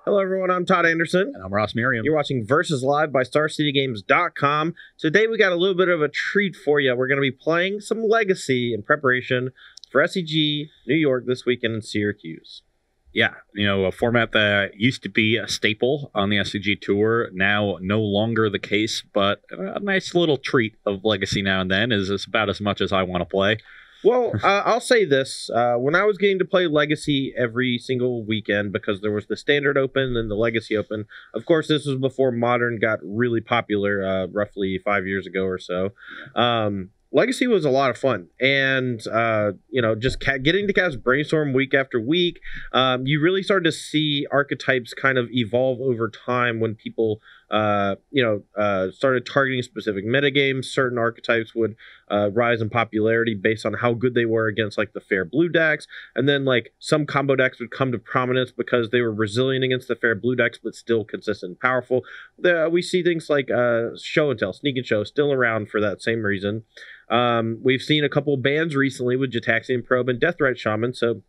Hello, everyone. I'm Todd Anderson. And I'm Ross Merriam. You're watching Versus Live by StarCityGames.com. Today, we got a little bit of a treat for you. We're going to be playing some Legacy in preparation for SCG New York this weekend in Syracuse. Yeah, a format that used to be a staple on the SCG Tour, now no longer the case, but a nice little treat of Legacy now and then is about as much as I want to play. Well, I'll say this. When I was getting to play Legacy every single weekend, because there was the Standard Open and the Legacy Open, of course, this was before Modern got really popular, roughly 5 years ago or so. Legacy was a lot of fun, and just getting to cast Brainstorm week after week, you really started to see archetypes kind of evolve over time when people started targeting specific metagames. Certain archetypes would rise in popularity based on how good they were against like the fair blue decks, and then like some combo decks would come to prominence because they were resilient against the fair blue decks but still consistent and powerful. We see things like Show and Tell, Sneak and Show still around for that same reason. We've seen a couple bans recently with Jataxian Probe and Deathrite Shaman, so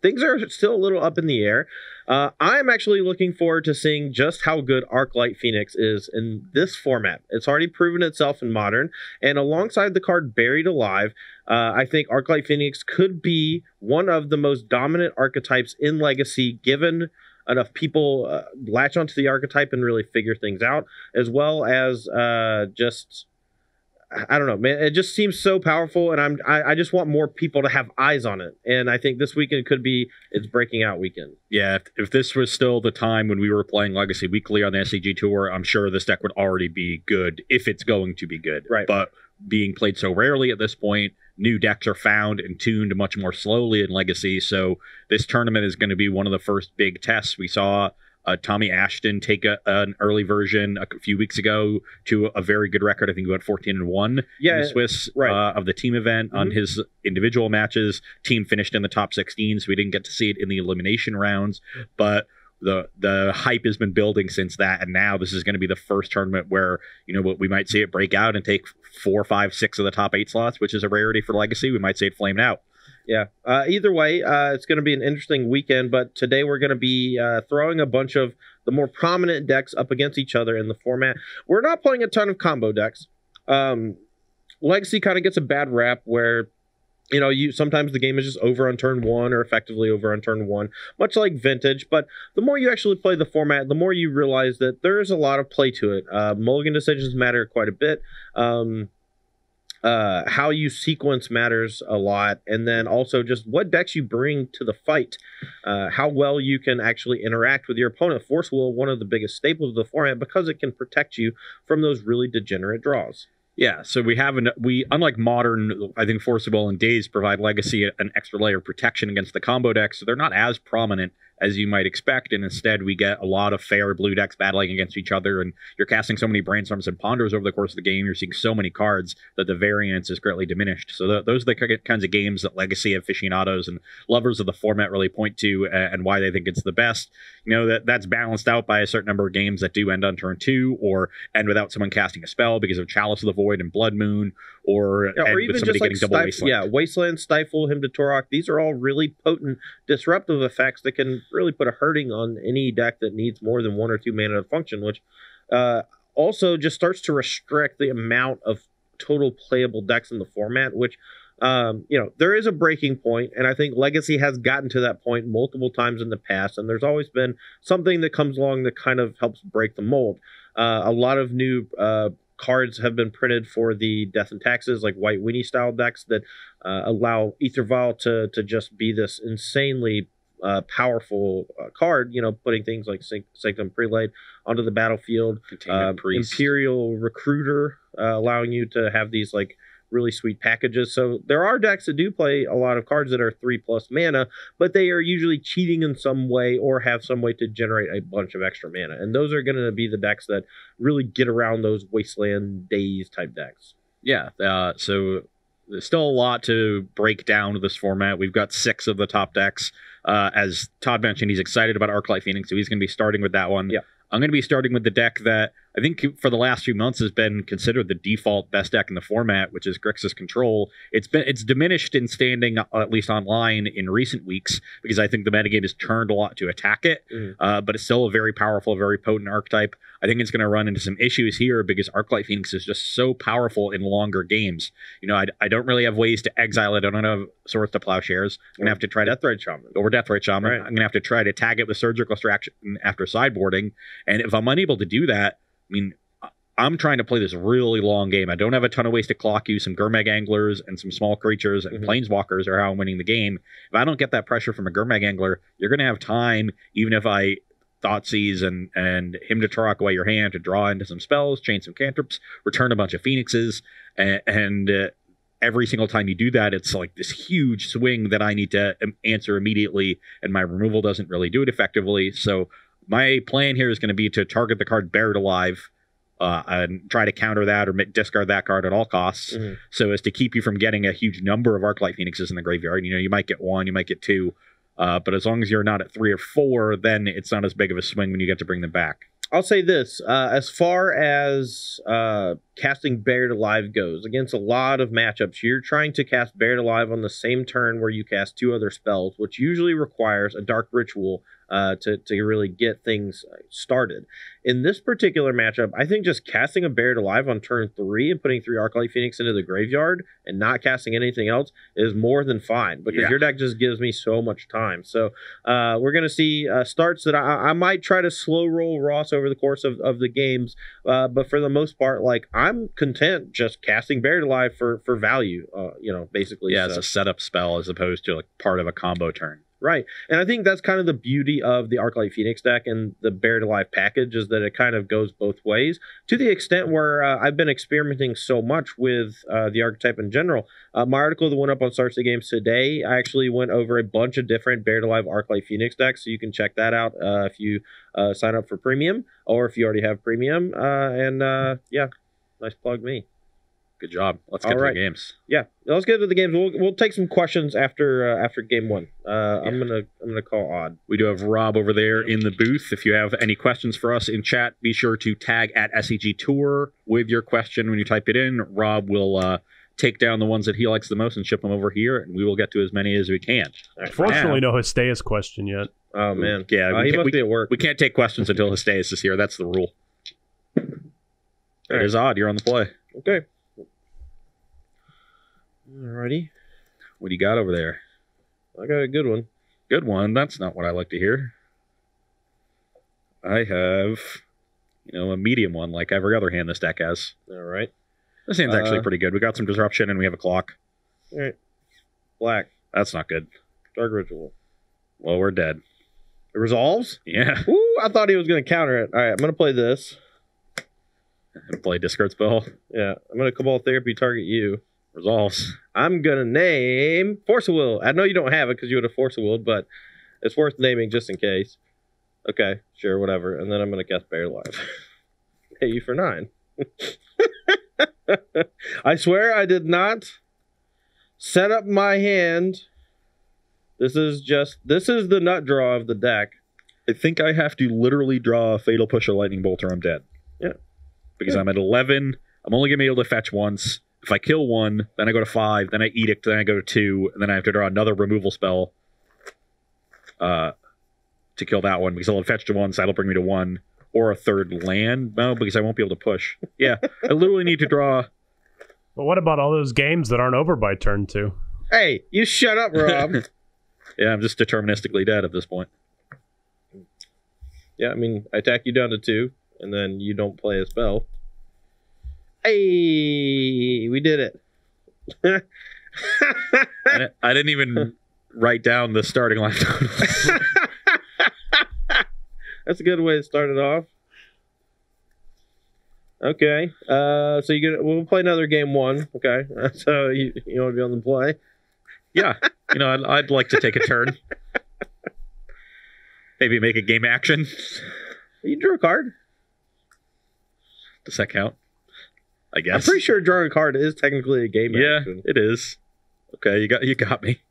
things are still a little up in the air. I'm actually looking forward to seeing just how good Arclight Phoenix is in this format. It's already proven itself in Modern, and alongside the card Buried Alive, I think Arclight Phoenix could be one of the most dominant archetypes in Legacy, given enough people latch onto the archetype and really figure things out, as well as I don't know, man. It just seems so powerful, and I just want more people to have eyes on it. And I think this weekend could be its breaking out weekend. Yeah, if this was still the time when we were playing Legacy weekly on the SCG Tour, I'm sure this deck would already be good, if it's going to be good. Right. But being played so rarely at this point, new decks are found and tuned much more slowly in Legacy. So this tournament is going to be one of the first big tests. We saw Tommy Ashton take an early version a few weeks ago to a very good record. I think he went 14-1 in the Swiss of the team event. On his individual matches. Team finished in the top 16, so we didn't get to see it in the elimination rounds. But the hype has been building since that, and now this is going to be the first tournament where we might see it break out and take 4, 5, 6 of the top 8 slots, which is a rarity for Legacy. We might see it flamed out. Yeah. Either way, it's going to be an interesting weekend, but today we're going to be throwing a bunch of the more prominent decks up against each other in the format. We're not playing a ton of combo decks. Legacy kind of gets a bad rap where, sometimes the game is just over on turn 1 or effectively over on turn 1, much like Vintage. But the more you actually play the format, the more you realize that there is a lot of play to it. Mulligan decisions matter quite a bit. How you sequence matters a lot, and then also just what decks you bring to the fight, how well you can actually interact with your opponent. Force Will, one of the biggest staples of the format, because it can protect you from those really degenerate draws. Yeah, so we unlike Modern, I think Force Will and Daze provide Legacy an extra layer of protection against the combo decks, so they're not as prominent as you might expect, and instead we get a lot of fair blue decks battling against each other, and you're casting so many Brainstorms and Ponders over the course of the game, you're seeing so many cards that the variance is greatly diminished. So those are the kinds of games that Legacy aficionados and lovers of the format really point to, and why they think it's the best. That's balanced out by a certain number of games that do end on turn 2, or end without someone casting a spell because of Chalice of the Void and Blood Moon, or even with just somebody like getting double Wasteland. Yeah, Wasteland, Stifle, Hymn to Torok. These are all really potent disruptive effects that can really put a hurting on any deck that needs more than 1 or 2 mana to function, which also just starts to restrict the amount of total playable decks in the format, which there is a breaking point, and I think Legacy has gotten to that point multiple times in the past, and there's always been something that comes along that kind of helps break the mold. A lot of new cards have been printed for the Death and Taxes, like White Winnie style decks that allow Aether Vial to just be this insanely powerful card, putting things like Sanctum Prelate onto the battlefield. Imperial Recruiter, allowing you to have these like really sweet packages. So there are decks that do play a lot of cards that are 3+ mana, but they are usually cheating in some way or have some way to generate a bunch of extra mana. And those are going to be the decks that really get around those Wasteland Daze type decks. Yeah, so there's still a lot to break down with this format. We've got 6 of the top decks. As Todd mentioned, he's excited about Arclight Phoenix, so he's going to be starting with that one. Yeah. I'm going to be starting with the deck that I think for the last few months has been considered the default best deck in the format, which is Grixis Control. It's diminished in standing, at least online, in recent weeks, because I think the metagame has turned a lot to attack it, but it's still a very powerful, very potent archetype. I think it's going to run into some issues here because Arclight Phoenix is just so powerful in longer games. I don't really have ways to exile it. I don't have Swords to Plowshares. I'm going to have to try Deathrite Shaman. Over Deathrite Shaman. Right. I'm going to have to try to tag it with Surgical Extraction after sideboarding, and if I'm unable to do that, I mean, I'm trying to play this really long game. I don't have a ton of ways to clock you. Some Gurmag Anglers and some small creatures and Planeswalkers are how I'm winning the game. If I don't get that pressure from a Gurmag Angler, you're going to have time, even if I Thoughtseize and Hymn to Turok away your hand to draw into some spells, chain some cantrips, return a bunch of Phoenixes, and every single time you do that, it's like this huge swing that I need to answer immediately, and my removal doesn't really do it effectively. So my plan here is going to be to target the card Buried Alive and try to counter that or discard that card at all costs, so as to keep you from getting a huge number of Arclight Phoenixes in the graveyard. You might get 1, you might get 2, but as long as you're not at 3 or 4, then it's not as big of a swing when you get to bring them back. I'll say this, as far as casting Buried Alive goes, against a lot of matchups, you're trying to cast Buried Alive on the same turn where you cast 2 other spells, which usually requires a Dark Ritual to really get things started. In this particular matchup, I think just casting a Buried Alive on turn 3 and putting 3 Arclight Phoenix into the graveyard and not casting anything else is more than fine, because your deck just gives me so much time. So we're going to see starts that I might try to slow roll Ross over the course of the games, but for the most part, like, I'm content just casting Buried Alive for value, basically. Yeah, so. It's a setup spell as opposed to like part of a combo turn. Right. And I think that's kind of the beauty of the Arclight Phoenix deck and the Buried Alive package, is that it kind of goes both ways, to the extent where I've been experimenting so much with the archetype in general. My article that went up on Start the Games today, I actually went over a bunch of different Buried Alive Arclight Phoenix decks, so you can check that out if you sign up for Premium, or if you already have Premium. Yeah, nice plug me. Good job. Let's get to the games. Yeah, let's get to the games. We'll take some questions after game 1. I'm gonna call Odd. We do have Rob over there in the booth. If you have any questions for us in chat, be sure to tag at SEG Tour with your question when you type it in. Rob will take down the ones that he likes the most and ship them over here, and we will get to as many as we can. Unfortunately, no Histeus question yet. Oh man, yeah, he must be at work. We can't take questions until Histeus is here. That's the rule. It is Odd. You're on the play. Okay. Alrighty. What do you got over there? I got a good one. Good one? That's not what I like to hear. I have, a medium one like every other hand this deck has. Alright. This hand's actually pretty good. We got some disruption and we have a clock. Alright. Black. That's not good. Dark Ritual. Well, we're dead. It resolves? Yeah. Ooh, I thought he was going to counter it. Alright, I'm going to play this. And play Discard Spell. Yeah, I'm going to Cabal Therapy target you. Resolves. I'm going to name Force of Will. I know you don't have it because you would have Force of Willed, but it's worth naming just in case. Okay, sure, whatever. And then I'm going to cast Buried Alive. Pay you for 9. I swear I did not set up my hand. This is the nut draw of the deck. I think I have to literally draw a Fatal Push or Lightning Bolt or I'm dead. Yeah. Because I'm at 11. I'm only going to be able to fetch once. If I kill 1, then I go to 5, then I Edict, then I go to 2, and then I have to draw another removal spell to kill that one, because it'll fetch to 1, so that'll bring me to 1, or a third land. No, because I won't be able to push. Yeah, I literally need to draw... But what about all those games that aren't over by turn 2? Hey, you shut up, Rob. Yeah, I'm just deterministically dead at this point. Yeah, I mean, I attack you down to 2, and then you don't play a spell. Hey, we did it. I didn't even write down the starting line. That's a good way to start it off. Okay, so we'll play another game 1. Okay, so you want to be on the play? Yeah, I'd like to take a turn. Maybe make a game action. You drew a card. Does that count? I guess. I'm pretty sure drawing a card is technically a game action. Yeah, it is. Okay, you got me.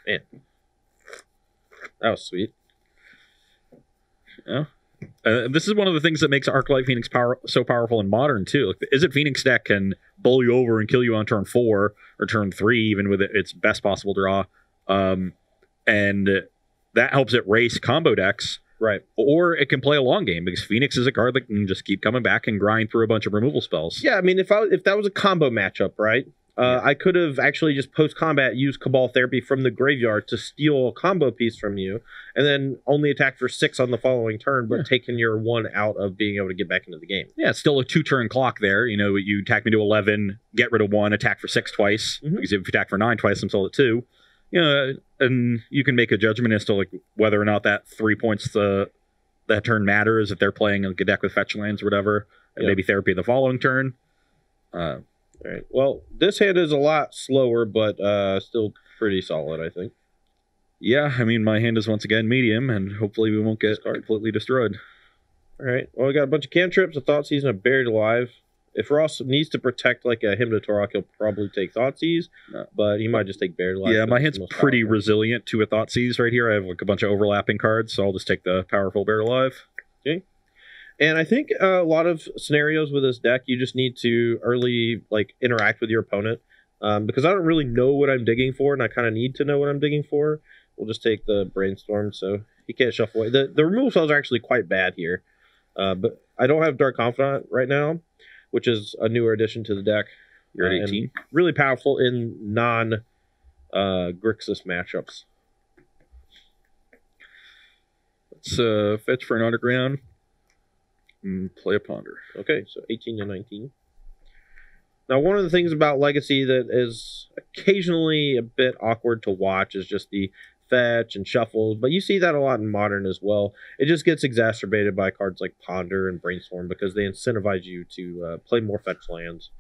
Man. That was sweet. Oh, This is one of the things that makes Arclight Phoenix so powerful in Modern, too. Like, the Izzet Phoenix deck can bowl you over and kill you on turn 4 or turn 3, even with its best possible draw. And that helps it race combo decks. Right. Or it can play a long game, because Phoenix is a card that can just keep coming back and grind through a bunch of removal spells. Yeah, I mean, if that was a combo matchup, right? I could have actually just post-combat used Cabal Therapy from the graveyard to steal a combo piece from you, and then only attack for 6 on the following turn, but taking your 1 out of being able to get back into the game. Yeah, it's still a 2-turn clock there. You know, you attack me to 11, get rid of 1, attack for 6 twice, because if you attack for 9 twice, I'm still at 2. You know, and you can make a judgment as to like whether or not that 3 points that turn matters, if they're playing like a deck with fetch lands or whatever, and maybe Therapy the following turn. All right. Well, this hand is a lot slower, but still pretty solid, I think. Yeah, I mean, my hand is once again medium, and hopefully we won't get completely destroyed. All right. Well, we got a bunch of cantrips, a Thoughtseizes, and a Buried Alive. If Ross needs to protect like a Hymn to Torok, he'll probably take Thoughtseize, but he might just take Buried Alive. Yeah, my hand's pretty resilient to a Thoughtseize right here. I have like a bunch of overlapping cards, so I'll just take the powerful Buried Alive. Okay. And I think a lot of scenarios with this deck, you just need to early like interact with your opponent, because I don't really know what I'm digging for, and I kind of need to know what I'm digging for. We'll just take the Brainstorm, so he can't shuffle away. The removal spells are actually quite bad here, but I don't have Dark Confidant right now, which is a newer addition to the deck. You're at 18. Really powerful in non-Grixis matchups. Let's fetch for an Underground. Play a Ponder. Okay, so 18 to 19. Now, one of the things about Legacy that is occasionally a bit awkward to watch is just the fetch and shuffles, but you see that a lot in Modern as well. It just gets exacerbated by cards like Ponder and Brainstorm because they incentivize you to play more fetch lands,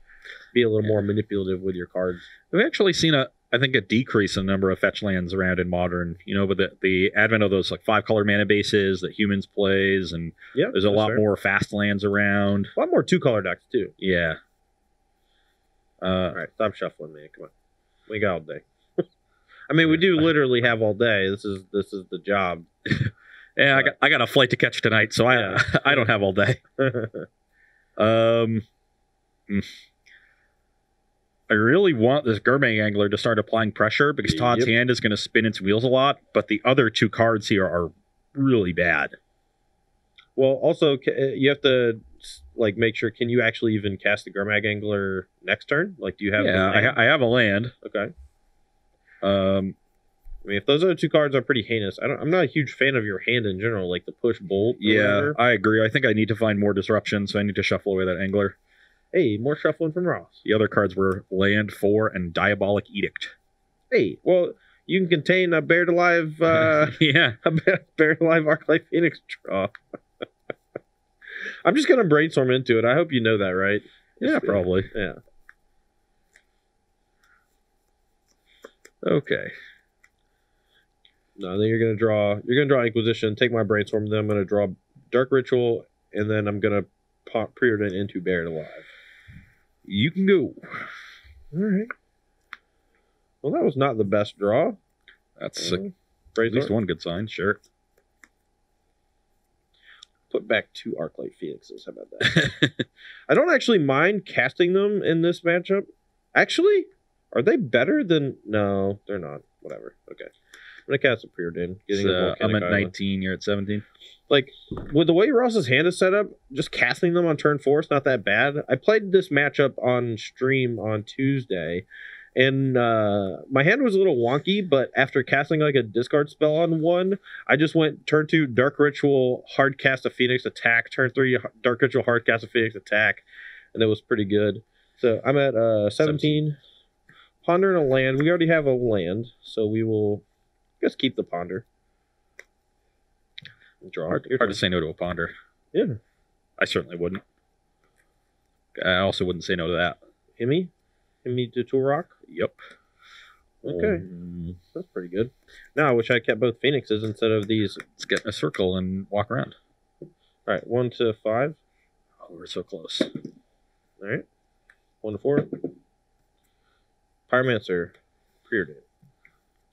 be a little more manipulative with your cards. We've actually seen I think a decrease in the number of fetch lands around in Modern, you know, with the advent of those like 5-color mana bases that Humans plays, and there's a lot more fast lands around. A lot more 2-color decks too. Yeah. All right, stop shuffling, man. Come on, we got all day. I mean, we do literally have all day. This is the job. Yeah, I got a flight to catch tonight, so I don't have all day. I really want this Gurmag Angler to start applying pressure because Todd's hand is going to spin its wheels a lot, but the other 2 cards here are really bad. Well, also, you have to like make sure, can you actually even cast the Gurmag Angler next turn? Like, do you have I have a land. Okay. I mean, if those other 2 cards are pretty heinous, I'm not a huge fan of your hand in general, like the push bolt. Yeah, I agree. I think I need to find more disruption, so I need to shuffle away that Angler. Hey, more shuffling from Ross. The other cards were Land 4 and Diabolic Edict. Hey, well, you can contain a Buried Alive, a Buried Alive Arclight Phoenix draw. I'm just going to brainstorm into it. I hope you know that, right? Yeah, probably. Yeah. Okay. No, then you're going to draw Inquisition, take my brainstorm, then I'm going to draw Dark Ritual, and then I'm going to pre-order it into Buried Alive. You can go. All right. Well, that was not the best draw. That's at least one good sign, sure. Put back 2 Arclight Phoenixes. How about that? I don't actually mind casting them in this matchup. Actually, are they better than... No, they're not. Whatever. Okay. I'm going to cast a Preordain. I'm at 19, you're at 17. Like, with the way Ross's hand is set up, just casting them on turn 4 is not that bad. I played this matchup on stream on Tuesday, and my hand was a little wonky, but after casting like a discard spell on 1, I just went turn 2, Dark Ritual, hard cast a Phoenix attack, turn 3, Dark Ritual, hard cast a Phoenix attack, and that was pretty good. So I'm at 17. Ponder and a land. We already have a land, so we will just keep the Ponder. Draw. Hard to say no to a Ponder. Yeah. I certainly wouldn't. I also wouldn't say no to that. Himmy to Turok? Yep. Okay. That's pretty good. Now I wish I kept both Phoenixes instead of these. Let's get in a circle and walk around. Alright, 1 to 5. Oh, we're so close. Alright. 1 to 4. Pyromancer. Preordain.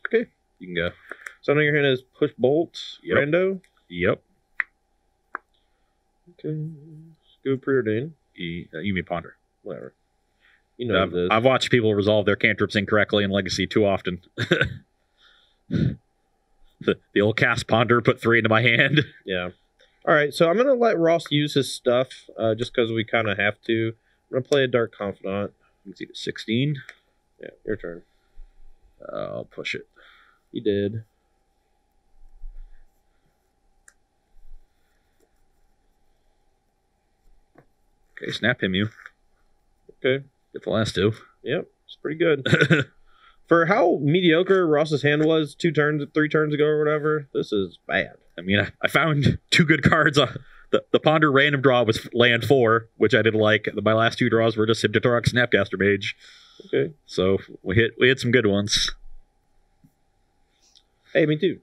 Okay. You can go. So now your hand is Push Bolt. Yep. Rando. Yep. Okay. Let's go preordain. You mean ponder. Whatever. You know this. I've watched people resolve their cantrips incorrectly in Legacy too often. the old cast ponder, put 3 into my hand. Yeah. All right, so I'm going to let Ross use his stuff just because we kind of have to. I'm going to play a Dark Confidant. Let's see, 16. Yeah, your turn. I'll push it. You did. Okay, snap him you. Okay. Get the last 2. Yep, it's pretty good. For how mediocre Ross's hand was 3 turns ago or whatever, this is bad. I mean, I found 2 good cards. The Ponder random draw was land 4, which I didn't like. My last 2 draws were just Hypnotoric Snapcaster Mage. Okay. So we hit some good ones. Hey, me too.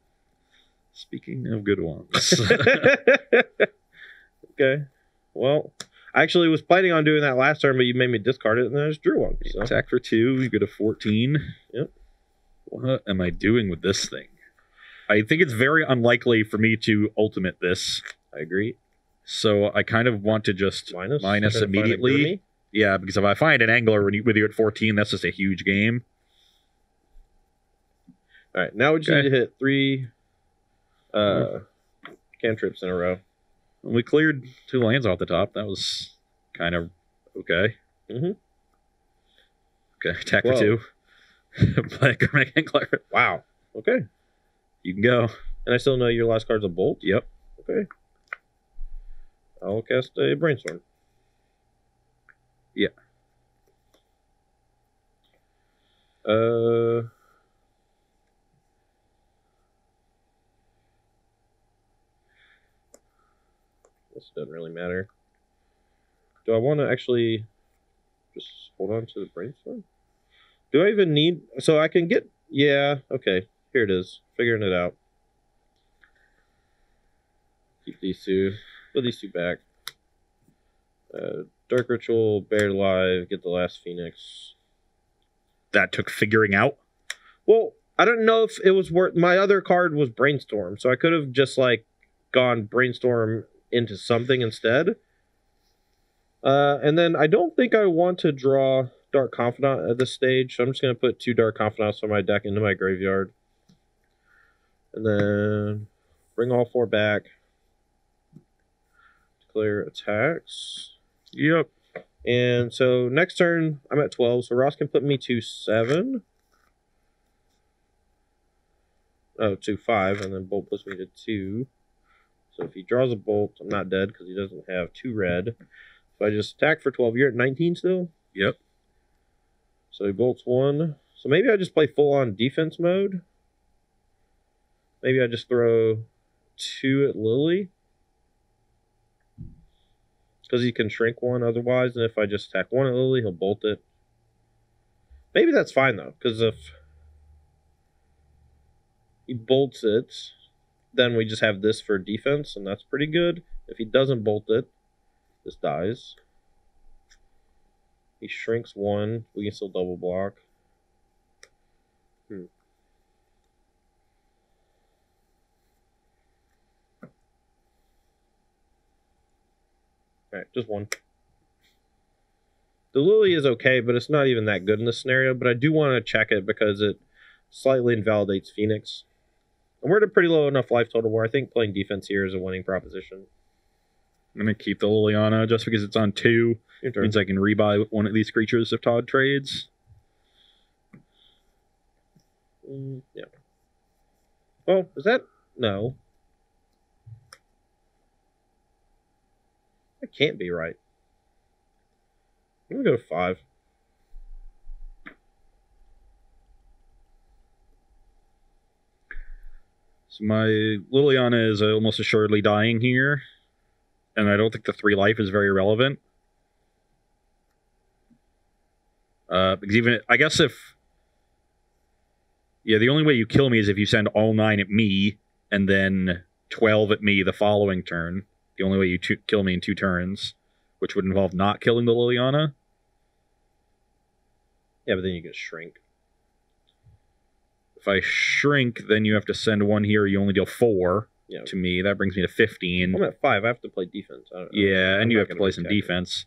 Speaking of good ones. Okay. Well, I actually was planning on doing that last turn, but you made me discard it, and then I just drew one. So. Attack for 2, you get a 14. Yep. What am I doing with this thing? I think it's very unlikely for me to ultimate this. I agree. So I kind of want to just minus immediately. Yeah, because if I find an angler with you at 14, that's just a huge game. All right, now we just need to hit 3 cantrips in a row. We cleared 2 lands off the top. That was kind of okay. Mm-hmm. Okay, attack for 2. Play a angler. Wow. Okay. You can go. And I still know your last card's a bolt? Yep. Okay. I'll cast a brainstorm. Yeah. This doesn't really matter. Do I want to actually just hold on to the brainstorm? Do I even need... So I can get... Yeah, okay. Here it is. Figuring it out. Keep these 2. Put these 2 back. Dark Ritual, Buried Alive, get the last Phoenix. That took figuring out? Well, I don't know if it was worth... My other card was Brainstorm, so I could have just, like, gone Brainstorm into something instead. And then I don't think I want to draw Dark Confidant at this stage, so I'm just going to put 2 Dark Confidants from my deck into my graveyard. And then bring all 4 back. Declare attacks. Yep. And so next turn, I'm at 12, so Ross can put me to 7. Oh, to 5, and then Bolt puts me to 2. So if he draws a Bolt, I'm not dead because he doesn't have 2 red. So I just attack for 12. You're at 19 still? Yep. So he bolts 1. So maybe I just play full-on defense mode. Maybe I just throw 2 at Lily. Because he can shrink 1 otherwise, and if I just attack 1 at Lily, he'll bolt it. Maybe that's fine, though, because if he bolts it, then we just have this for defense, and that's pretty good. If he doesn't bolt it, this dies. He shrinks 1. We can still double block. Alright, just 1. The Lily is okay, but it's not even that good in this scenario, but I do want to check it because it slightly invalidates Phoenix. And we're at a pretty low enough life total where I think playing defense here is a winning proposition. I'm going to keep the Liliana just because it's on 2. It means I can rebuy one of these creatures if Todd trades. Yeah. Oh, is that... No. That can't be right. I'm going to go to 5. So my Liliana is almost assuredly dying here. And I don't think the 3 life is very relevant. Because even... I guess if... Yeah, the only way you kill me is if you send all 9 at me, and then 12 at me the following turn. The only way you kill me in 2 turns, which would involve not killing the Liliana. Yeah, but then you get shrink. If I shrink, then you have to send 1 here, you only deal 4. Yeah. to me. That brings me to 15. I'm at 5. I have to play defense. I don't know. Yeah, and I'm you not have to gonna play be some attacking. defense.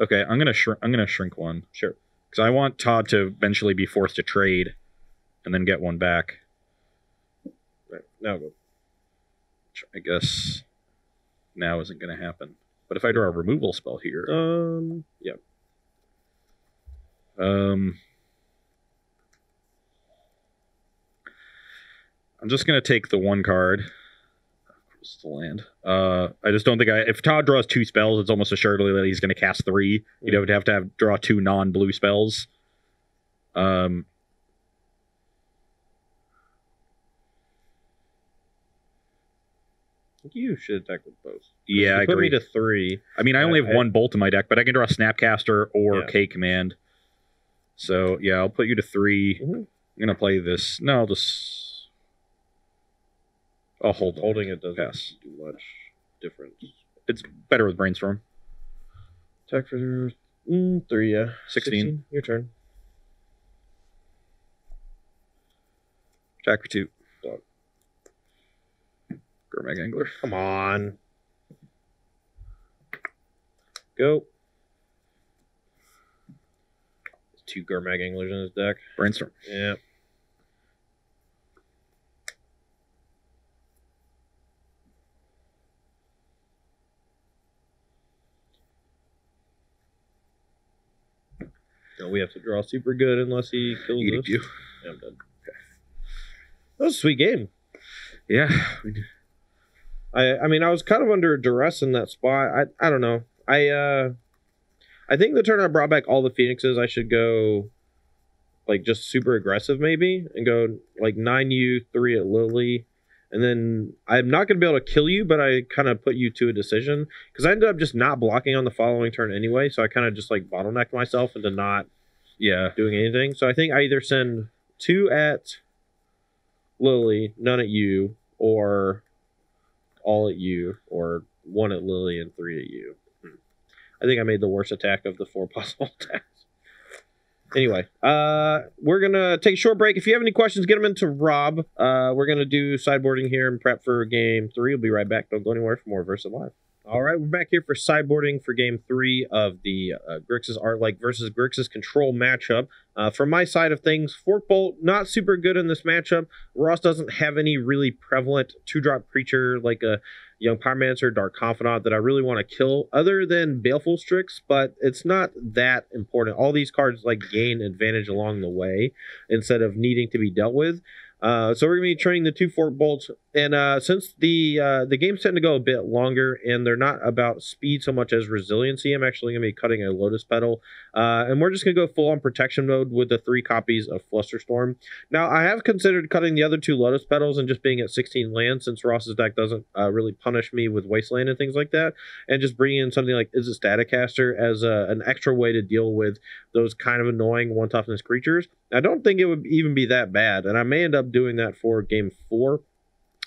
Okay, I'm gonna shrink one Sure. because I want Todd to eventually be forced to trade, and then get one back. Right. Now go. Which I guess now isn't going to happen. But if I draw a removal spell here, Yeah. I'm just going to take the one card. It's the land. I just don't think if Todd draws 2 spells, it's almost assuredly that he's going to cast 3. You'd have to draw 2 non-blue spells. You should attack with both. Yeah, I put agree. me to 3. I mean, I only have 1 bolt in my deck, but I can draw Snapcaster or Yeah. K command. So yeah, I'll put you to 3. Mhm. I'm gonna play this. No, I'll just. I'll hold. Holding it doesn't Pass. do much difference. It's better with Brainstorm. Attack for 3, yeah. 16. Your turn. Attack for 2. Dog. Gurmag Angler. Come on. Go. There's 2 Gurmag Anglers in his deck. Brainstorm. Yeah. No, we have to draw super good unless he kills Eat us. you. Yeah, I'm dead. Okay. That was a sweet game. Yeah. I mean, I was kind of under duress in that spot. I don't know. I think the turn I brought back all the Phoenixes, I should go like just super aggressive maybe and go like 9U, 3 at Lily. And then I'm not going to be able to kill you, but I kind of put you to a decision because I ended up just not blocking on the following turn anyway. So I kind of just like bottlenecked myself into not doing anything. So I think I either send 2 at Lily, none at you, or all at you, or 1 at Lily and 3 at you. I think I made the worst attack of the 4 possible attacks. Anyway, we're going to take a short break. If you have any questions, get them into Rob. We're going to do sideboarding here and prep for game 3. We'll be right back. Don't go anywhere for more Versa Live. All right, we're back here for sideboarding for game 3 of the Grixis Artlike versus Grixis Control matchup. From my side of things, Forkbolt, not super good in this matchup. Ross doesn't have any really prevalent 2-drop creature like a Young Pyromancer, Dark Confidant that I really want to kill other than Baleful Strix, but it's not that important. All these cards like gain advantage along the way instead of needing to be dealt with. So we're going to be training the 2 Forkbolts, and since the games tend to go a bit longer and they're not about speed so much as resiliency, I'm actually going to be cutting a Lotus Petal, and we're just going to go full on protection mode with the 3 copies of Flusterstorm. Now, I have considered cutting the other 2 Lotus Petals and just being at 16 land since Ross's deck doesn't really punish me with Wasteland and things like that, and just bringing in something like Is it Staticaster as an extra way to deal with those kind of annoying 1-toughness creatures. I don't think it would even be that bad, and I may end up doing that for game 4.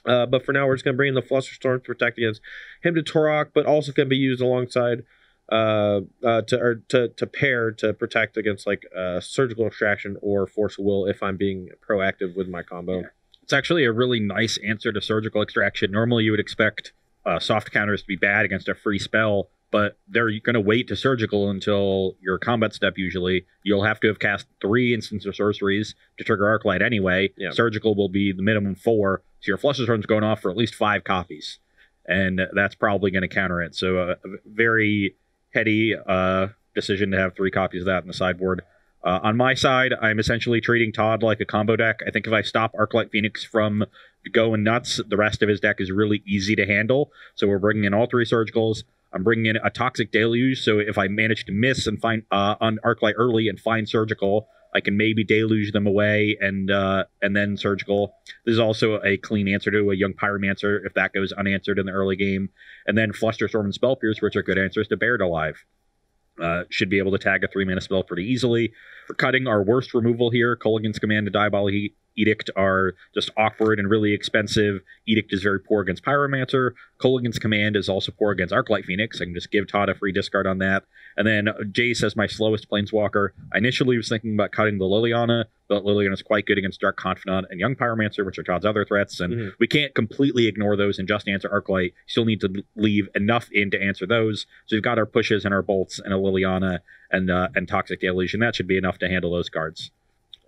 But for now, we're just going to bring in the Flusterstorm to protect against him to Torok, but also can be used alongside to pair to protect against like Surgical Extraction or Force of Will if I'm being proactive with my combo. Yeah. It's actually a really nice answer to Surgical Extraction. Normally, you would expect soft counters to be bad against a free spell, but they're going to wait to Surgical until your combat step usually. You'll have to have cast 3 instants of sorceries to trigger Arclight anyway. Yeah. Surgical will be the minimum 4, so your Flusterstorm's going off for at least 5 copies. And that's probably going to counter it. So a very heady decision to have 3 copies of that in the sideboard. On my side, I'm essentially treating Todd like a combo deck. I think if I stop Arclight Phoenix from going nuts, the rest of his deck is really easy to handle. So we're bringing in all 3 Surgicals. I'm bringing in a Toxic Deluge, so if I manage to miss and find on Arclight early and find Surgical, I can maybe deluge them away and then Surgical. This is also a clean answer to a Young Pyromancer if that goes unanswered in the early game. And then Flusterstorm and Spell Pierce, which are good answers to Buried Alive. Should be able to tag a 3-mana spell pretty easily. We're cutting our worst removal here, Kolaghan's Command to Diabolic Edict are just awkward and really expensive. Edict is very poor against Pyromancer. Kolaghan's Command is also poor against Arclight Phoenix. I can just give Todd a free discard on that. And then Jace as my slowest Planeswalker. I initially was thinking about cutting the Liliana, but Liliana is quite good against Dark Confidant and Young Pyromancer, which are Todd's other threats, and we can't completely ignore those and just answer Arclight. You still need to leave enough in to answer those. So we've got our pushes and our bolts and a Liliana and Toxic Deluge, and that should be enough to handle those cards.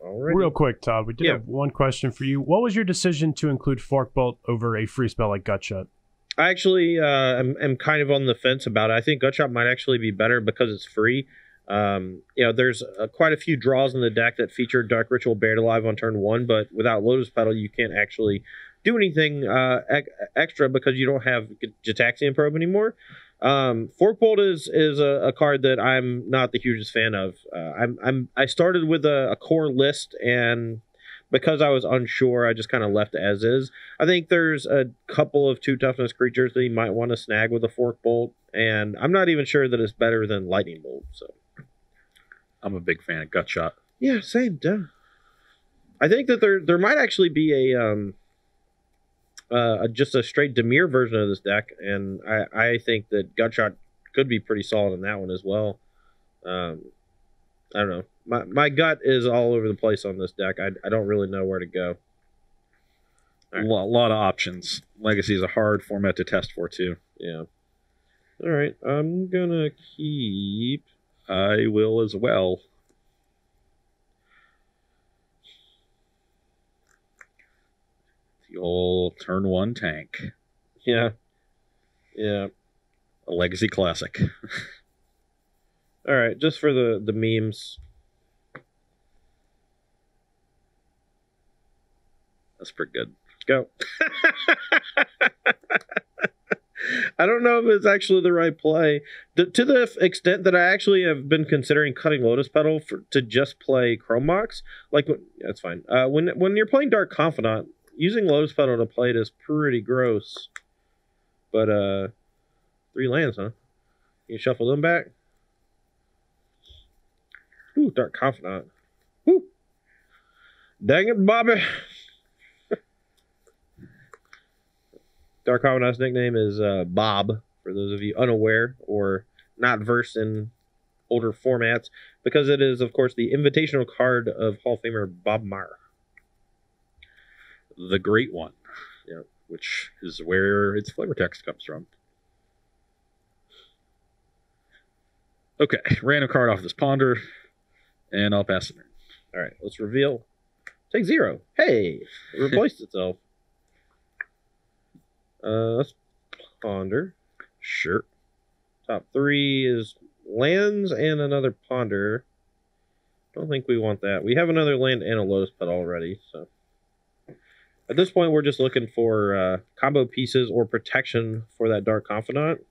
Alrighty. Real quick, Todd, we did have one question for you. What was your decision to include Forkbolt over a free spell like Gutshot? I actually am kind of on the fence about it. I think Gutshot might actually be better because it's free. There's quite a few draws in the deck that feature Dark Ritual Buried Alive on turn 1, but without Lotus Petal, you can't actually do anything extra because you don't have Gitaxian Probe anymore. Forkbolt is a card that I'm not the hugest fan of. I started with a core list, and because I was unsure, I just kind of left it as is. I think there's a couple of 2 toughness creatures that you might want to snag with a Forkbolt, and I'm not even sure that it's better than Lightning Bolt. So I'm a big fan of Gutshot. Yeah, same. Duh. I think that there might actually be just a straight Dimir version of this deck, and I think that Gutshot could be pretty solid in that one as well. I don't know. My gut is all over the place on this deck. I don't really know where to go. Right. A lot of options. Legacy is a hard format to test for, too. Yeah. All right. I'm going to keep... I will as well. The old turn 1 tank. Yeah. Yeah. A Legacy classic. All right. Just for the memes... That's pretty good. Go. I don't know if it's actually the right play. To the extent that I actually have been considering cutting Lotus Petal to just play Chrome Mox. That's fine. When you're playing Dark Confidant, using Lotus Petal to play it is pretty gross. But 3 lands, huh? You shuffle them back. Ooh, Dark Confidant. Woo. Dang it, Bobby. Dark Confidant's nickname is Bob, for those of you unaware or not versed in older formats, because it is, of course, the invitational card of Hall of Famer Bob Marr. The Great One. Yeah. Which is where its flavor text comes from. Okay, random card off this Ponder, and I'll pass it in. All right, let's reveal. Take 0. Hey, it replaced itself. Let's ponder. Sure. Top 3 is lands and another ponder. Don't think we want that. We have another land and a Lotus Petal already, so. At this point, we're just looking for combo pieces or protection for that Dark Confidant.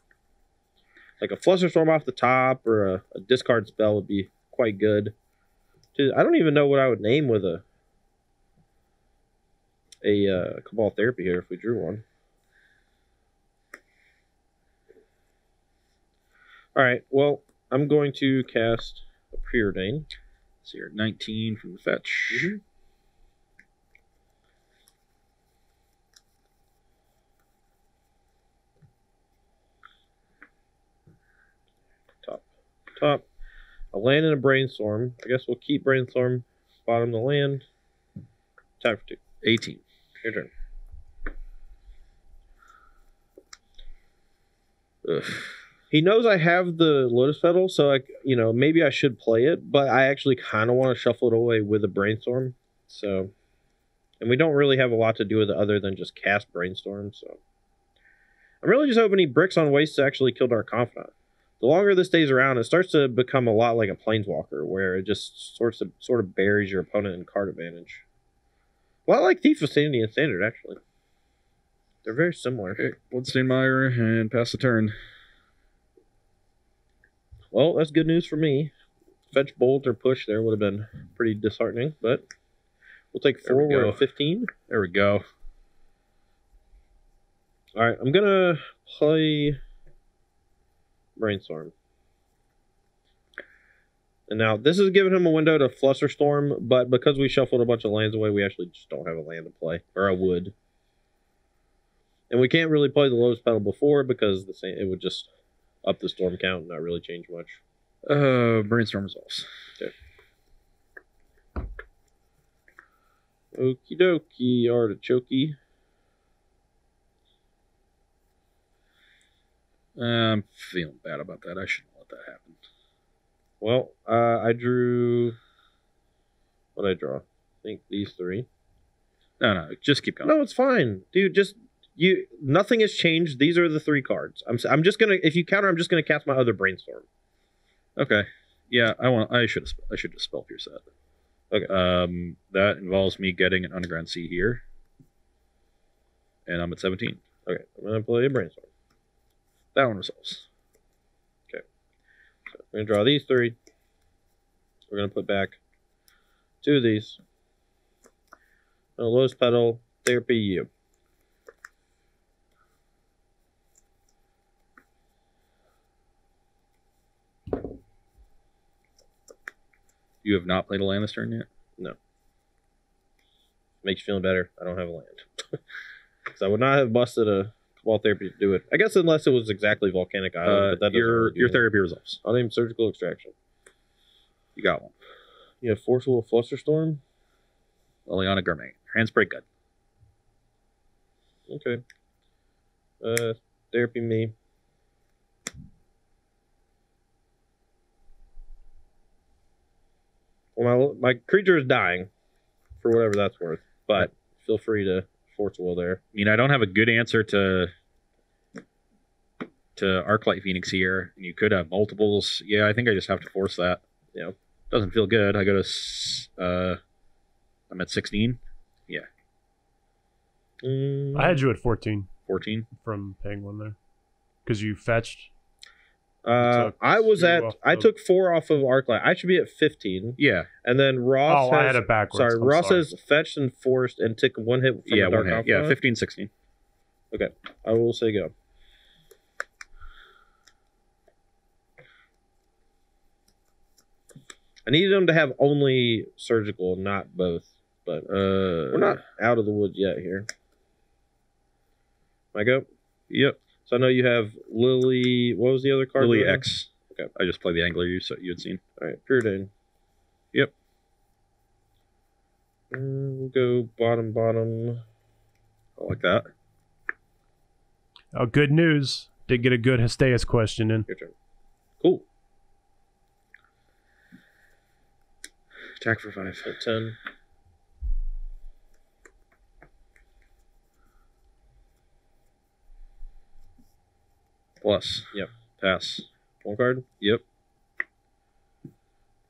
Like a Flusterstorm off the top or a discard spell would be quite good. I don't even know what I would name with a Cabal Therapy here if we drew one. Alright, well, I'm going to cast a Preordain. So you're 19 from the fetch. Mm-hmm. Top. A land and a Brainstorm. I guess we'll keep Brainstorm. Bottom the land. Tap for 2. 18. Your turn. Ugh. He knows I have the Lotus Petal, so maybe I should play it, but I actually kind of want to shuffle it away with a Brainstorm. So, and we don't really have a lot to do with it other than just cast Brainstorm. So, I'm really just hoping he bricks on waste to actually kill Dark Confidant. The longer this stays around, it starts to become a lot like a Planeswalker, where it just sort of buries your opponent in card advantage. A lot like Thief of Sanity and Standard, actually. They're very similar. Okay, Bloodstainmire and pass the turn. Well, that's good news for me. Fetch, bolt, or push there would have been pretty disheartening, but we'll take 4. We're at 15. There we go. All right, I'm going to play Brainstorm. And now this is giving him a window to Flusterstorm, but because we shuffled a bunch of lands away, we actually just don't have a land to play, or a wood. And we can't really play the Lotus Petal before because it would just up the storm count and not really change much. Brainstorm resolves. Okay. Okie dokie, artichokey. I'm feeling bad about that. I shouldn't let that happen. Well, I drew... What did I draw? I think these 3. No, just keep going. No, it's fine. Dude, nothing has changed. These are the 3 cards. I'm just gonna... If you counter, I'm just gonna cast my other Brainstorm. Okay. Yeah, I should have spell pierce that. Okay. That involves me getting an Underground Sea here. And I'm at 17. Okay, I'm gonna play a Brainstorm. That one resolves. Okay. So we're going to draw these 3. We're going to put back 2 of these. And a Lotus Petal, Therapy U. You have not played a land this turn yet? No. Makes you feel better. I don't have a land. Because I would not have busted a Cabal Therapy to do it. I guess unless it was exactly Volcanic Island. But that your therapy resolves. I'll name Surgical Extraction. You got one. You have Forceful Flusterstorm. Liliana Gourmet. Hand's pretty good. Okay. Therapy me. Well, my creature is dying, for whatever that's worth. But feel free to Force Will there. I mean, I don't have a good answer to Arclight Phoenix here, and you could have multiples. Yeah, I think I just have to force that. Yeah. Doesn't feel good. I go to... I'm at 16. Yeah. I had you at 14 14. from paying 1 there. Because you fetched. I took 4 off of Arclight. I should be at 15. Yeah. And then Ross I had it backwards. Sorry, Ross has fetched and forced and took 1 hit from the Dark Alpha. Yeah, 15, 16. Okay. I will say go. I needed him to have only surgical, not both. But we're not out of the woods yet here. I go? Yep. So I know you have Lily. What was the other card? Lily X. Okay. I just played the Angler you had seen. All right. Preordain. Yep. We'll go bottom. I like that. Oh, good news. Did get a good Hesteus question in. Your turn. Cool. Attack for 5. At 10. Plus. Yep. Pass. 1 card. Yep.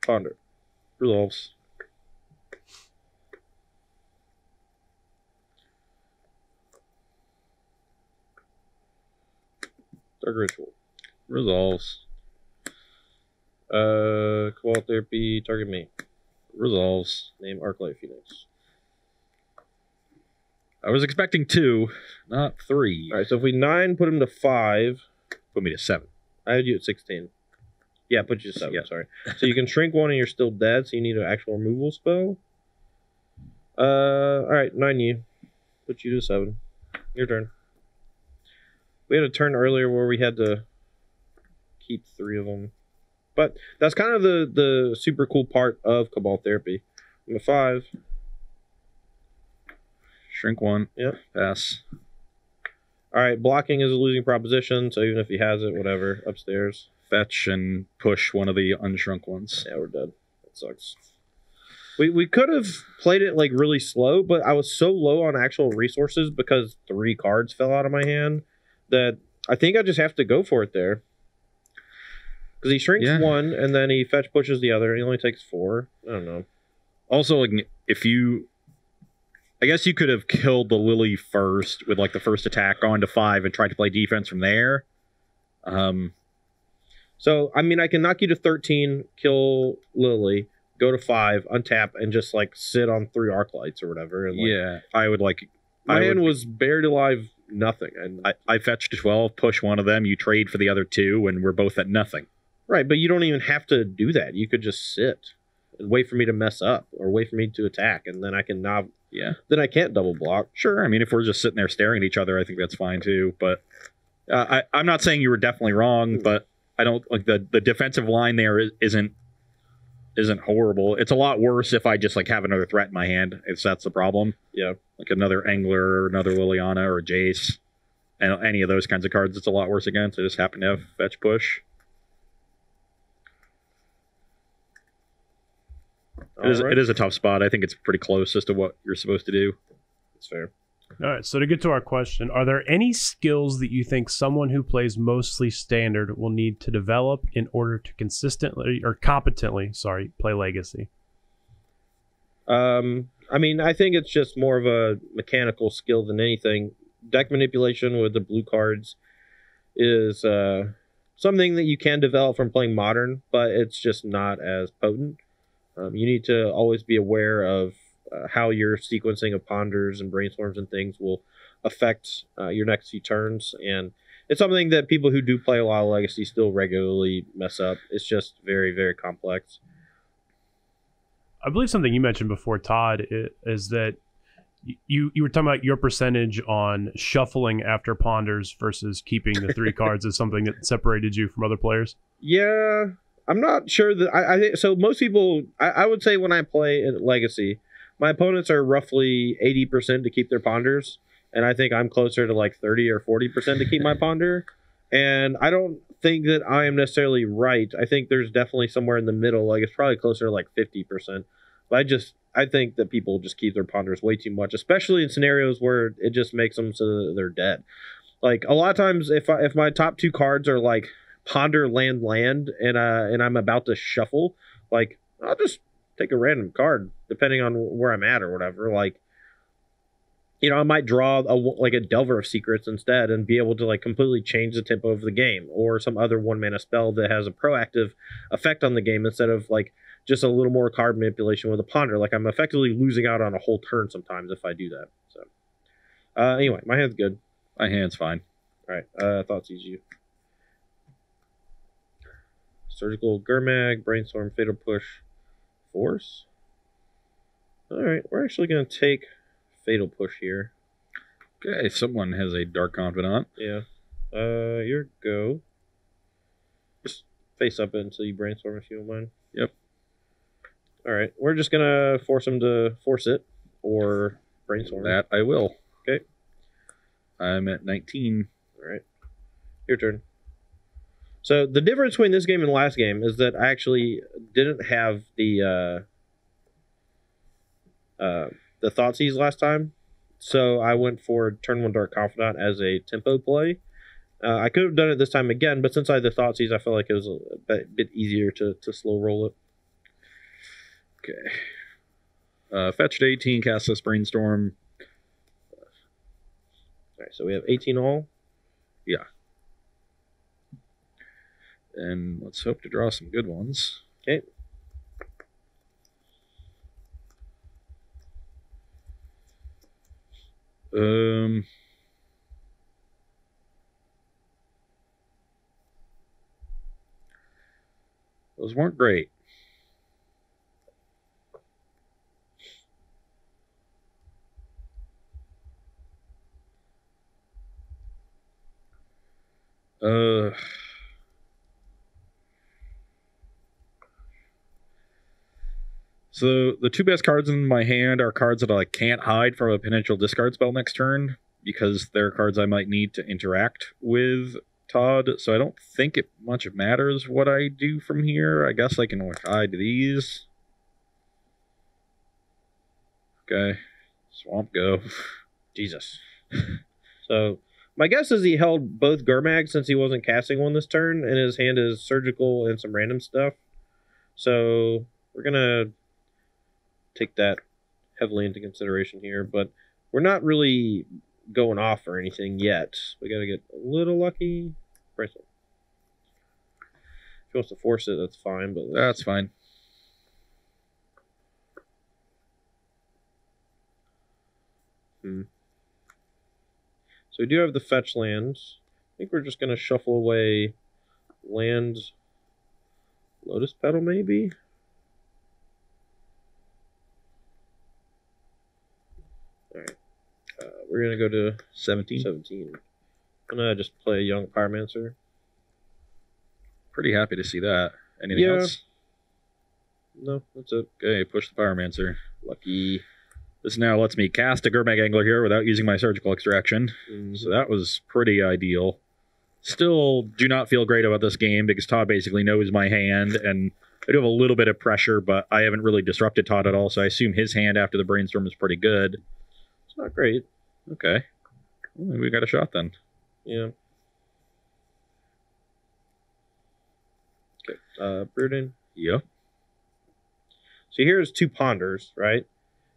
Ponder. Resolves. Dark Ritual. Resolves. Cabal Therapy. Target me. Resolves. Name Arclight Phoenix. I was expecting 2, not 3. All right. So if we 9, put him to 5. Put me to 7. I had you at 16. Yeah, put you to 7. Yeah. Sorry. So you can shrink 1 and you're still dead. So you need an actual removal spell. All right. 9 you. Put you to 7. Your turn. We had a turn earlier where we had to keep 3 of them. But that's kind of the super cool part of Cabal Therapy. I'm at 5. Shrink 1. Yep. Pass. All right. Blocking is a losing proposition. So even if he has it, whatever. Upstairs. Fetch and push one of the unshrunk ones. Yeah, we're dead. That sucks. We could have played it like really slow, but I was so low on actual resources because 3 cards fell out of my hand that I think I just have to go for it there. Because he shrinks 1 and then he fetch pushes the other. He only takes 4. I don't know. Also, like, if you... I guess you could have killed the Lily first with, like, the first attack on to 5 and tried to play defense from there. So, I mean, I can knock you to 13, kill Lily, go to 5, untap, and just, like, sit on 3 Arclights or whatever. And, like, yeah, I would, like... My hand was buried alive nothing. I fetched to 12, push one of them, you trade for the other 2, and we're both at nothing. Right, but you don't even have to do that. You could just sit and wait for me to mess up or wait for me to attack, and then I can now. Yeah. Then I can't double block. Sure. I mean, if we're just sitting there staring at each other, I think that's fine too. But I'm not saying you were definitely wrong, but I don't like the defensive line there isn't horrible. It's a lot worse if I just like have another threat in my hand. If that's the problem. Yeah. Like another Angler, or another Liliana, or a Jace, and any of those kinds of cards, it's a lot worse against. I just happen to have fetch push. It is a tough spot. I think it's pretty close as to what you're supposed to do. That's fair. All right, so to get to our question, are there any skills that you think someone who plays mostly standard will need to develop in order to consistently or competently, play Legacy? I mean, I think it's just more of a mechanical skill than anything. Deck manipulation with the blue cards is something that you can develop from playing Modern, but it's just not as potent. You need to always be aware of how your sequencing of ponders and brainstorms and things will affect your next few turns. And it's something that people who do play a lot of Legacy still regularly mess up. It's just very, very complex. I believe something you mentioned before, Todd, is that you were talking about your percentage on shuffling after ponders versus keeping the 3 cards as something that separated you from other players. Yeah. I'm not sure that I think so. Most people, I would say when I play in Legacy, my opponents are roughly 80% to keep their ponders, and I think I'm closer to like 30 or 40% to keep my ponder. And I don't think that I am necessarily right. I think there's definitely somewhere in the middle. Like it's probably closer to like 50%. But I think that people just keep their ponders way too much, especially in scenarios where it just makes them so that they're dead. Like a lot of times, if my top 2 cards are like ponder land and I'm about to shuffle, like I'll just take a random card depending on where I'm at or whatever. Like, you know, I might draw a Delver of Secrets instead and be able to like completely change the tempo of the game, or some other 1-mana spell that has a proactive effect on the game instead of like just a little more card manipulation with a ponder. Like I'm effectively losing out on a whole turn sometimes if I do that. So anyway, my hand's good. My hand's fine. All right, thoughts easy. Surgical Gurmag, Brainstorm, Fatal Push, Force. All right, we're actually going to take Fatal Push here. Okay, someone has a Dark Confidant. Yeah. Your go. Just face up until you Brainstorm if you don't mind. Yep. All right, we're just going to force him to force it or Brainstorm. That I will. Okay. I'm at 19. All right. Your turn. So the difference between this game and the last game is that I actually didn't have the Thoughtseize last time. So I went for turn 1 Dark Confidant as a tempo play. I could have done it this time again, but since I had the Thoughtseize, I felt like it was a bit easier to slow roll it. Okay. Fetch to 18, cast this Brainstorm. All right, so we have 18 all. Yeah. And let's hope to draw some good ones. Okay. Those weren't great. So the 2 best cards in my hand are cards that I can't hide from a potential discard spell next turn, because they're cards I might need to interact with Todd. So I don't think it much matters what I do from here. I guess I can hide these. Okay. Swamp go. Jesus. So my guess is he held both Gurmag since he wasn't casting one this turn, and his hand is Surgical and some random stuff. So we're going to take that heavily into consideration here, but we're not really going off or anything yet. We got to get a little lucky. If he wants to force it, that's fine. But that's fine. So we do have the fetch lands. I think we're just going to shuffle away land Lotus Petal, maybe? Alright. We're going to go to 17. 17. I'm going to just play a Young Pyromancer. Pretty happy to see that. Anything Yeah. else? No, that's it. Okay, push the Pyromancer. Lucky. This now lets me cast a Gurmag Angler here without using my Surgical Extraction. So that was pretty ideal. Still do not feel great about this game because Todd basically knows my hand, and I do have a little bit of pressure, but I haven't really disrupted Todd at all, so I assume his hand after the Brainstorm is pretty good. It's not great. Okay. Well, we got a shot then. Yeah. Okay. Brooding. Yep. So here's 2 Ponders, right?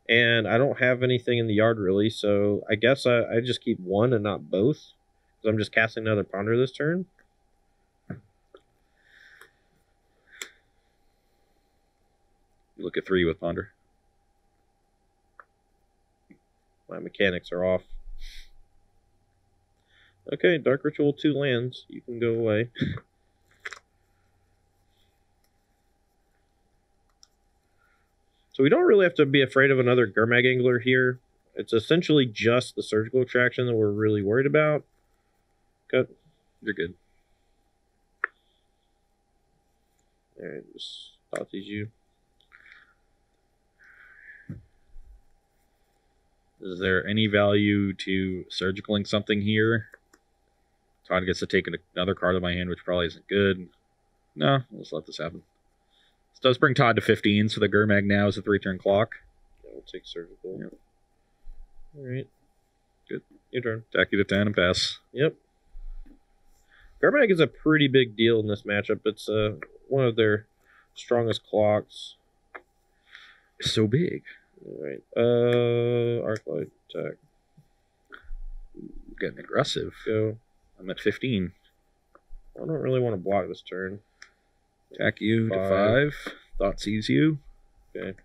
And I don't have anything in the yard really, so I guess I just keep 1 and not both. Because I'm just casting another Ponder this turn. You look at 3 with Ponder. My mechanics are off. Okay, Dark Ritual 2 lands. You can go away. So we don't really have to be afraid of another Gurmag Angler here. It's essentially just the Surgical Extraction that we're really worried about. Cut. You're good. Alright, just Thoughtseize you. Is there any value to surgicaling something here? Todd gets to take another card of my hand, which probably isn't good. No, let's let this happen. This does bring Todd to 15, so the Gurmag now is a 3-turn clock. Yeah, we'll take Surgical. Yep. Alright. Good. Your turn. Attack you to 10 and pass. Yep. Gurmag is a pretty big deal in this matchup. It's one of their strongest clocks. So big. Alright. Arclight attack. Getting aggressive. Go. I'm at 15. I don't really want to block this turn. Attack you to 5. Thoughtseize you. Okay.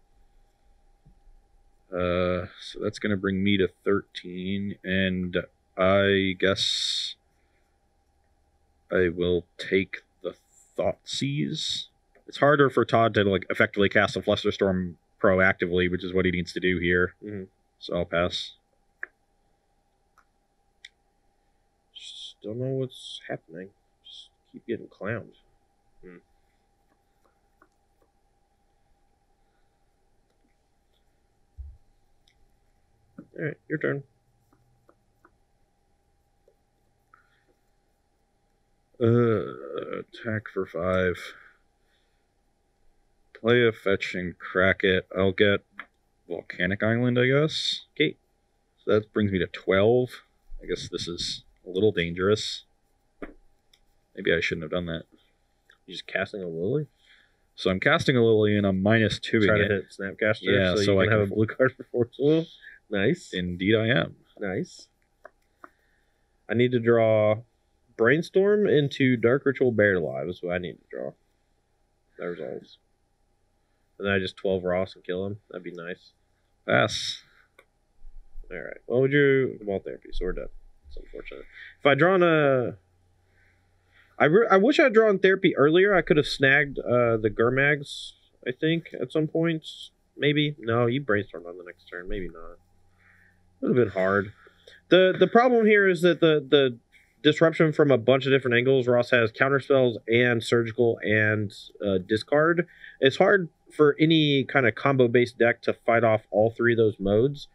So that's going to bring me to 13, and I guess I will take the Thoughtseize. It's harder for Todd to like effectively cast a Flusterstorm proactively, which is what he needs to do here. So I'll pass. Just don't know what's happening. Just keep getting clowned. Alright, your turn. Attack for 5. Play a fetch and crack it. I'll get Volcanic Island, I guess. Okay. So that brings me to 12. I guess this is a little dangerous. Maybe I shouldn't have done that. You're just casting a Lily? So I'm casting a Lily and I'm -2ing Try to it. hit Snapcaster, Yeah, so so you can I have can a blue card for Force Will. Nice. Indeed I am. Nice. I need to draw Brainstorm into Dark Ritual Buried Alive is what I need to draw. That resolves. And then I just 12 Ross and kill him. That'd be nice. Pass. Alright. What would you... Well, therapy, so we're done. It's unfortunate. If I'd drawn a... I wish I'd drawn therapy earlier. I could have snagged the Gurmags, I think, at some point. Maybe. No, you brainstormed on the next turn. Maybe not. It would have been hard. The problem here is that the disruption from a bunch of different angles. Ross has counterspells and surgical and discard. It's hard for any kind of combo-based deck to fight off all 3 of those modes.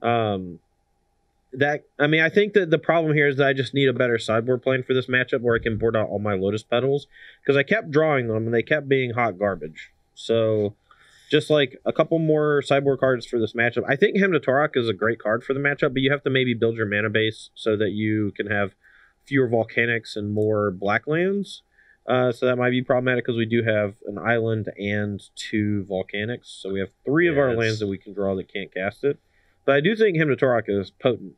I think that the problem here is that I just need a better sideboard plan for this matchup where I can board out all my Lotus Petals, because I kept drawing them and they kept being hot garbage. So just like a couple more sideboard cards for this matchup. I think Hymn to Torok is a great card for the matchup, but you have to maybe build your mana base so that you can have fewer volcanics and more black lands. So that might be problematic because we do have an island and 2 volcanics. So we have 3 of our lands that we can draw that can't cast it. But I do think Hymn to Torok is potent.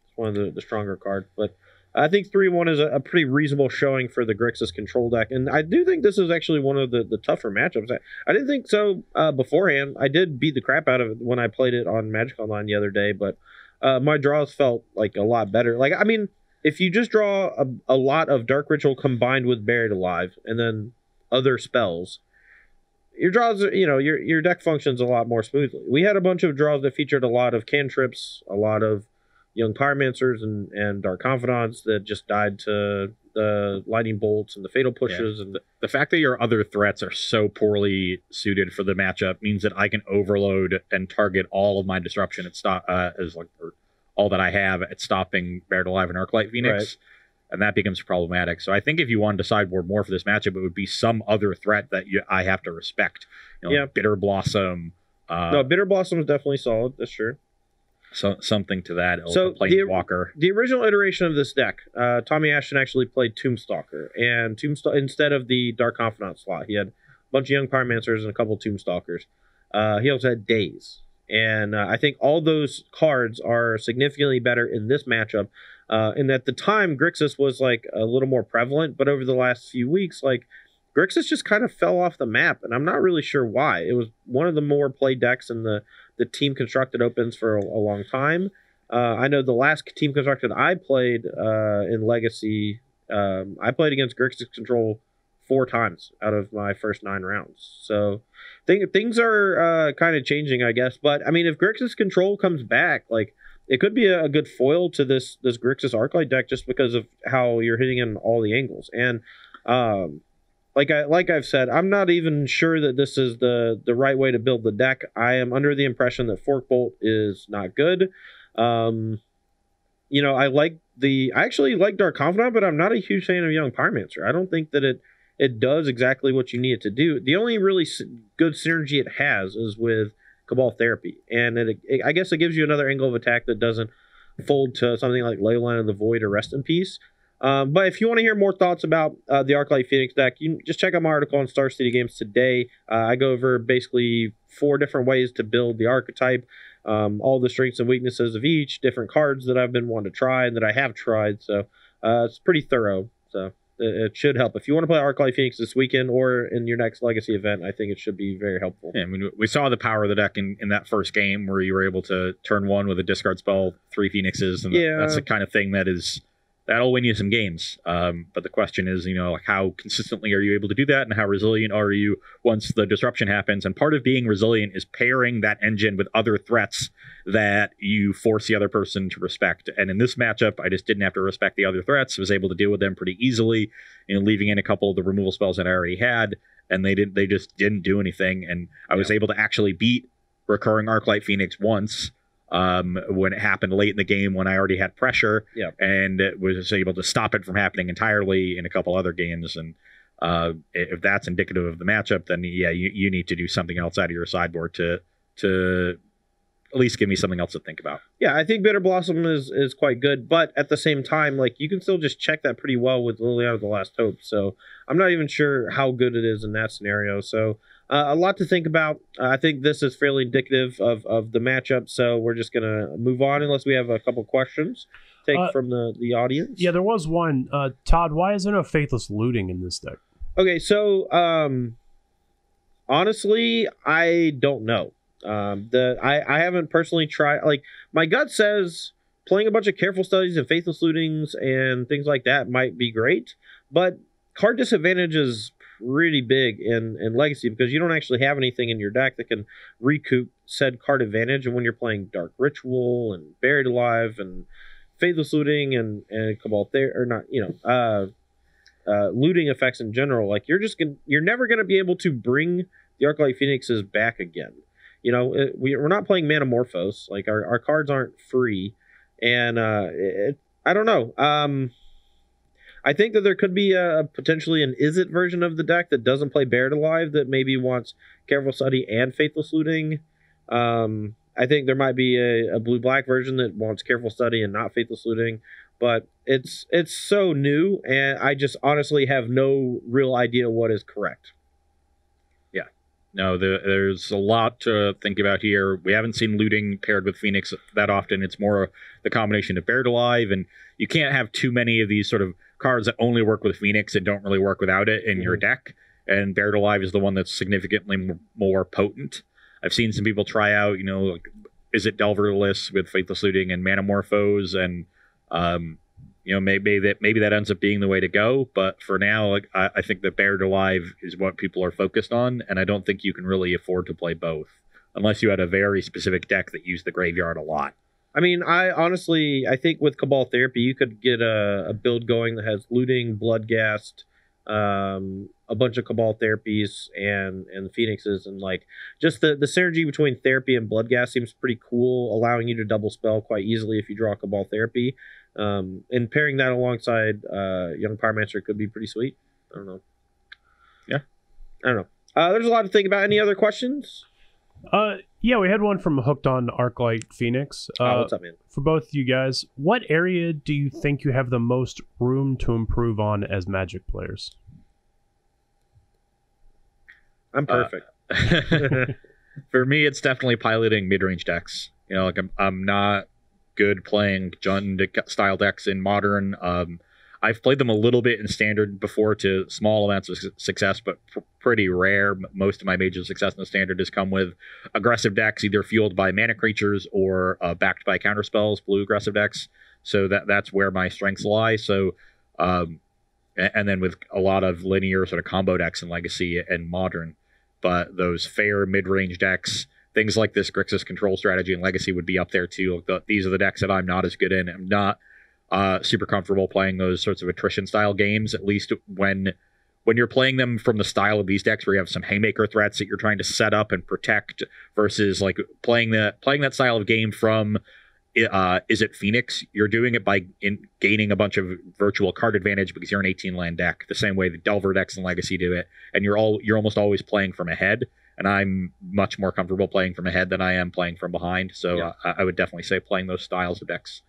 It's one of the stronger cards. But I think 3-1 is a pretty reasonable showing for the Grixis control deck. And I do think this is actually one of the tougher matchups. I didn't think so beforehand. I did beat the crap out of it when I played it on Magic Online the other day. But my draws felt like a lot better. Like, I mean, if you just draw a lot of Dark Ritual combined with Buried Alive and then other spells, your draws, your deck functions a lot more smoothly. We had a bunch of draws that featured a lot of cantrips, a lot of young pyromancers and dark confidants that just died to the lightning bolts and the fatal pushes. And the fact that your other threats are so poorly suited for the matchup means that I can overload and target all of my disruption at stop or all that I have at stopping Buried Alive and Arclight Phoenix. Right. And that becomes problematic. So I think if you wanted to sideboard more for this matchup, it would be some other threat that I have to respect. Bitter Blossom. No, Bitter Blossom is definitely solid. That's true. So something to that. So Planeswalker. The original iteration of this deck, Tommy Ashton actually played Tombstalker, and instead of the Dark Confidant slot, he had a bunch of young Pyromancers and a couple of Tombstalkers. He also had Daze, and I think all those cards are significantly better in this matchup. And at the time, Grixis was like a little more prevalent, but over the last few weeks, like Grixis just kind of fell off the map, and I'm not really sure why. It was one of the more played decks in the team constructed opens for a long time. I know the last team constructed I played in Legacy, I played against Grixis Control 4 times out of my first 9 rounds. So things are kind of changing, I guess. But I mean, if Grixis Control comes back, like it could be a good foil to this Grixis Arclight deck just because of how you're hitting in all the angles. And like I've said, I'm not even sure that this is the right way to build the deck. I am under the impression that Forkbolt is not good. I actually like Dark Confidant, but I'm not a huge fan of Young Pyromancer. I don't think that it does exactly what you need it to do. The only really good synergy it has is with Cabal Therapy, and I guess it gives you another angle of attack that doesn't fold to something like Leyline of the Void or Rest in Peace. But if you want to hear more thoughts about the Arclight Phoenix deck, you can just check out my article on Star City Games today. I go over basically 4 different ways to build the archetype, all the strengths and weaknesses of each, different cards that I've been wanting to try and that I have tried. So it's pretty thorough. So it should help. If you want to play Arclight Phoenix this weekend or in your next Legacy event, I think it should be very helpful. Yeah, I mean, we saw the power of the deck in that first game where you were able to turn 1 with a discard spell, 3 Phoenixes, and that's the kind of thing that'll win you some games. But the question is, how consistently are you able to do that, and how resilient are you once the disruption happens? And part of being resilient is pairing that engine with other threats that you force the other person to respect. And in this matchup, I just didn't have to respect the other threats. I was able to deal with them pretty easily, leaving in a couple of the removal spells that I already had, and they just didn't do anything. And I was able to actually beat Recurring Arclight Phoenix once, when it happened late in the game when I already had pressure, and was able to stop it from happening entirely in a couple other games. And if that's indicative of the matchup, then you need to do something else out of your sideboard to at least give me something else to think about. Yeah, I think Bitter Blossom is quite good, but at the same time, like, you can still just check that pretty well with Liliana of the Last Hope. So I'm not even sure how good it is in that scenario. So a lot to think about. I think this is fairly indicative of the matchup, so we're just going to move on unless we have a couple questions from the audience. Yeah, there was one. Todd, why is there no Faithless Looting in this deck? Okay, so honestly, I don't know. I haven't personally tried. Like, my gut says playing a bunch of Careful Studies and Faithless Lootings and things like that might be great, but card disadvantage is pretty big in Legacy because you don't actually have anything in your deck that can recoup said card advantage. And when you're playing Dark Ritual and Buried Alive and Faithless Looting and Cabal looting effects in general, like, you're never gonna be able to bring the Arclight Phoenixes back again. We're not playing Manamorphose. Like, our cards aren't free, and I don't know. I think that there could be potentially an Izzet version of the deck that doesn't play Buried Alive that maybe wants Careful Study and Faithless Looting. I think there might be a blue-black version that wants Careful Study and not Faithless Looting, but it's so new, and I just honestly have no real idea what is correct. No, there's a lot to think about here. We haven't seen looting paired with Phoenix that often. It's more the combination of Buried Alive, and you can't have too many of these sort of cards that only work with Phoenix and don't really work without it in your deck. And Buried Alive is the one that's significantly more potent. I've seen some people try out, is it Delverless with Faithless Looting and Manamorphose, and maybe that ends up being the way to go. But for now, like I think that Buried Alive is what people are focused on, and I don't think you can really afford to play both unless you had a very specific deck that used the graveyard a lot. I mean, I think with Cabal Therapy, you could get a build going that has Looting, Bloodghast, a bunch of Cabal Therapies, and Phoenixes, and like just the synergy between Therapy and Bloodghast seems pretty cool, allowing you to double spell quite easily if you draw Cabal Therapy. And pairing that alongside Young Pyromancer could be pretty sweet. I don't know. Yeah. I don't know. There's a lot to think about. Any other questions? Yeah, we had one from Hooked on Arclight Phoenix. What's up, man? For both you guys, what area do you think you have the most room to improve on as Magic players? I'm perfect. For me, it's definitely piloting mid-range decks. Like I'm not good playing Jund style decks in Modern. I've played them a little bit in Standard before to small amounts of success, but pretty rare. Most of my major success in the Standard has come with aggressive decks, either fueled by mana creatures or backed by counterspells, blue aggressive decks. So that's where my strengths lie. So, and then with a lot of linear sort of combo decks in Legacy and Modern. But those fair mid-range decks, things like this Grixis control strategy in Legacy would be up there too. These are the decks that I'm not as good in. I'm not super comfortable playing those sorts of attrition style games, at least when you're playing them from the style of these decks where you have some haymaker threats that you're trying to set up and protect, versus like playing that style of game from is it Phoenix? You're doing it by gaining a bunch of virtual card advantage because you're an 18 land deck, the same way the Delver decks in Legacy do it, and you're almost always playing from ahead. And I'm much more comfortable playing from ahead than I am playing from behind. So yeah. I would definitely say playing those styles of decks.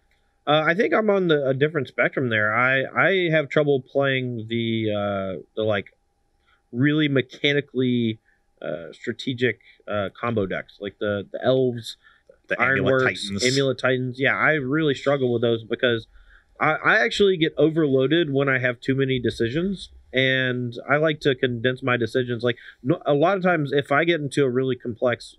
I think I'm on a different spectrum there. I have trouble playing the like really mechanically strategic combo decks, like the elves, the Ironworks, Amulet Titans. Yeah, I really struggle with those because I actually get overloaded when I have too many decisions, and I like to condense my decisions. Like a lot of times, if I get into a really complex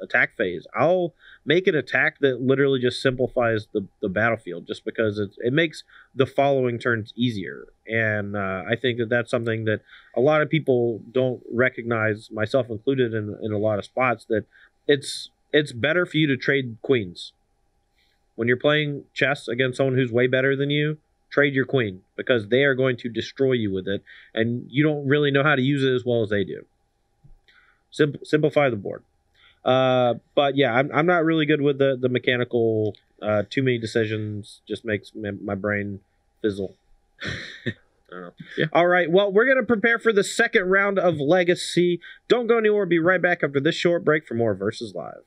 attack phase, I'll make an attack that literally just simplifies the battlefield, just because it makes the following turns easier. And I think that's something that a lot of people don't recognize, myself included, in a lot of spots, that it's better for you to trade queens. When you're playing chess against someone who's way better than you, trade your queen, because they are going to destroy you with it, and you don't really know how to use it as well as they do. Simplify the board. But yeah, I'm not really good with the mechanical. Too many decisions just makes my brain fizzle. I don't know. Yeah. All right. Well, we're going to prepare for the second round of Legacy. Don't go anywhere. We'll be right back after this short break for more Versus Live.